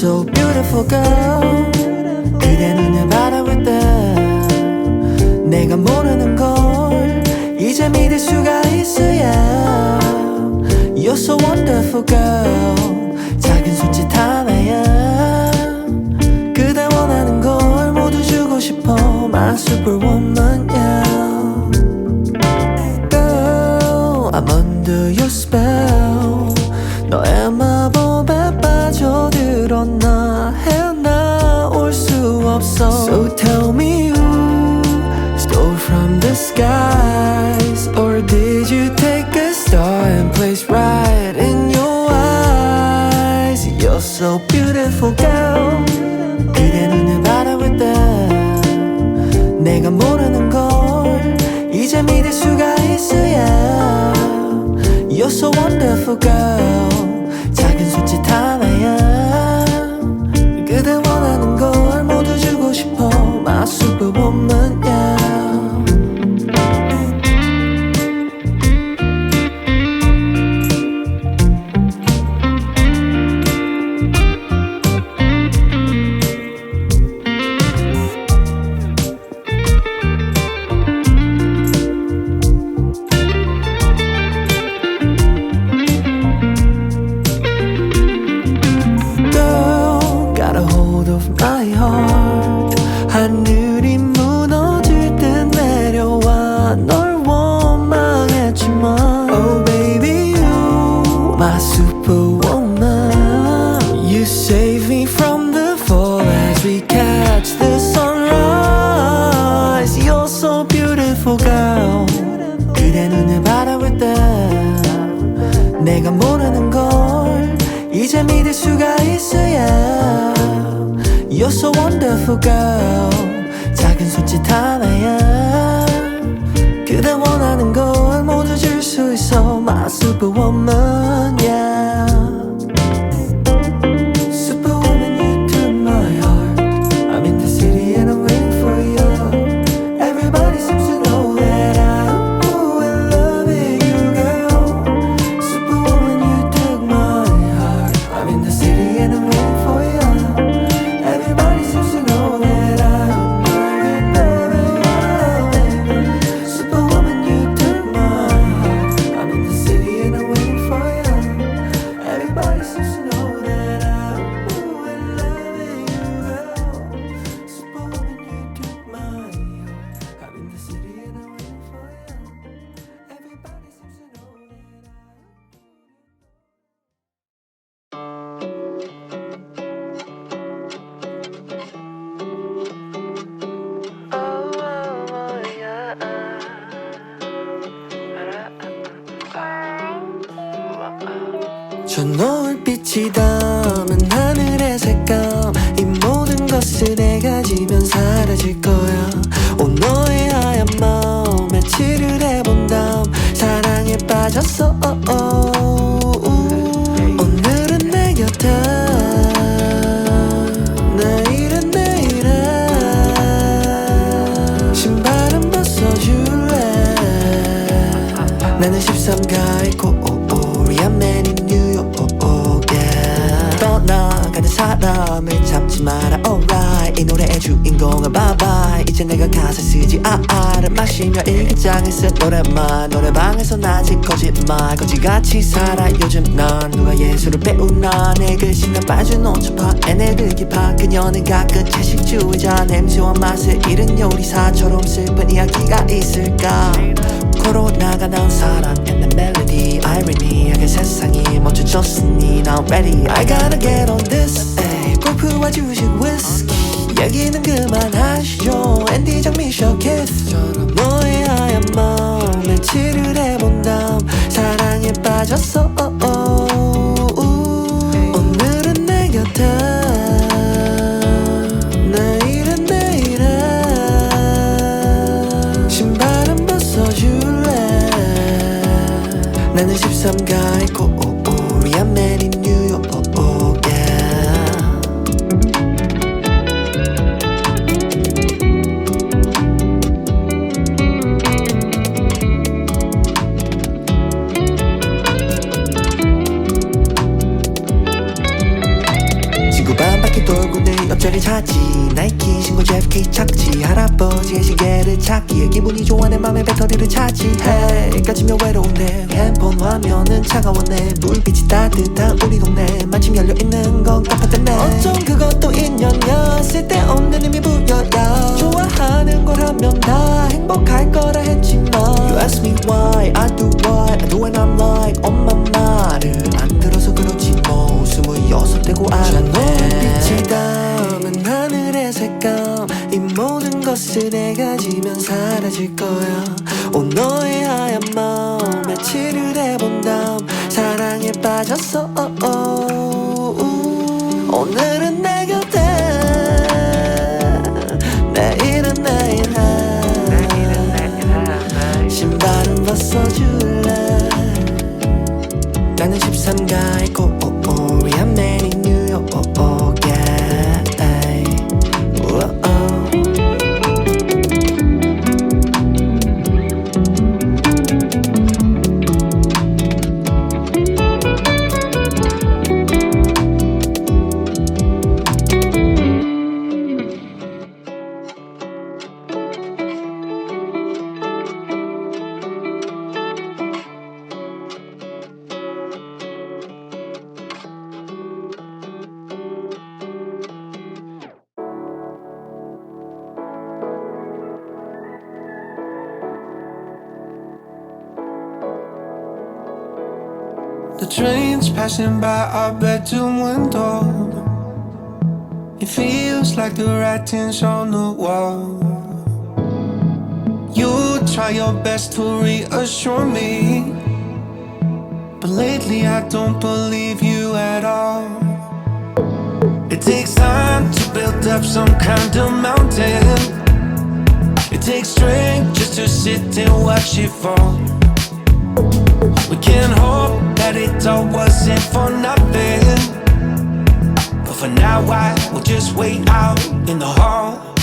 so beautiful girl. 그대 눈을 바라볼 때 내가 모르는 걸 이제 믿을 수가 있어야. You're so wonderful girl. 작은 손짓 하나야 그대 원하는 걸 모두 주고 싶어. My superwoman, yeah. Girl, I'm under your spell. 너의 마법에 빠져들어 나 헤어나올 수 없어. So tell me who stole from the skies, or did you take a star and place right in your eyes? You're so beautiful girl. 그대 눈을 바라볼 때 내가 모르는 걸 이제 믿을 수가 있어야. You're so wonderful girl. 작은 손짓 하나야 그대 원하는 걸 모두 주고 싶어. My superwoman, yeah. My heart. 하늘이 무너질 듯 내려와 널 원망했지만 Oh baby you my superwoman. You save me from the fall as we catch the sunrise. You're so beautiful girl. 그대 눈을 바라볼 때 내가 모르는 걸 이제 믿을 수가 있어야. You're so wonderful girl. 작은 손짓 하나야 그대 원하는 걸 모두 줄 수 있어. My superwoman, yeah. Superwoman, you took my heart. I'm in the city and I'm waiting for you. Everybody seems to know that I'm in love with you, girl. Superwoman, you took my heart. I'm in the city and I'm waiting for you. Everybody seems to know that I'm in love with you. Superwoman, you took my heart. I'm in the city and I'm waiting for you. Everybody seems to know that I'm in love with you, girl. Superwoman, you took my heart. I'm in the city and I'm waiting for you. Everybody seems to know that 저 노을빛이 담은 하늘의 색감, 이 모든 것을 내가 지면 사라질 거야. 온 너의 하얀 마음에 칠을 해본 다음 사랑에 빠졌어. 오늘은 내 곁에, 내일은 내일에 신발은 벗어줄래. 나는 13가의 코리안 맨인 뉴욕, yeah. 떠나가는 사람을 잡지 마라, alright. 이 노래의 주인공은 bye bye. 이제 내가 가사 쓰지 알을 마시며 일기장에 쓴 노래만 노래방에서 아직 거짓말 거지같이 살아 요즘 난. 누가 예술을 배우나 내 글씨는 빠진 오초파 에네르기파. 그녀는 가끔 채식주의자, 냄새와 맛을 잃은 요리사처럼 슬픈 이야기가 있을까. 코로나가 난 사랑 and the melody 아이러니하게 세상이 멈춰졌으니 now I'm ready. I gotta get on this, ay. 골프와 주식 위스키 얘기는 그만하시죠. 앤디 장미셔 키스처럼 너의 하얀 마음에 칠을 해본 다음 사랑에 빠졌어. 오늘은 내 곁에, 내일은 내일에 신발은 벗어줄래. 나는 13가의 코리안 맨인 뉴욕, yeah. 지구밤 계절을 찾지 나이키 신고 JFK 착지 할아버지의 시계를 찾기에 기분이 좋아 내 맘에 배터리를 차지 Hey 까지면 외로운데 핸폰 화면은 차가워 내 불빛이 따뜻한 우리 동네 마침 열려있는 건 깜빡했네 어쩜 그것도 인연이야 쓸데없는 의미 부여야 좋아하는 걸 하면 다 행복할 거라 했지만 You ask me why I do what I do and I'm like 엄마 말을 안 들어서 그렇지 뭐 26되고 알았네 빛을 담은 하늘의 색감 이 모든 것을 내가 지면 사라질 거야 오 너의 하얀 마음 며칠을 해본 다음 사랑에 빠졌어 오늘은 내 곁에 내일은 내일 신발은 벗어줄래 나는 13가의 코리안 맨인 뉴욕 The train's passing by our bedroom window. It feels like the writing's on the wall. You try your best to reassure me, but lately I don't believe you at all. It takes time to build up some kind of mountain. It takes strength just to sit and watch it fall. We can't hope that it all wasn't for nothing, but for now I will just wait out in the hall.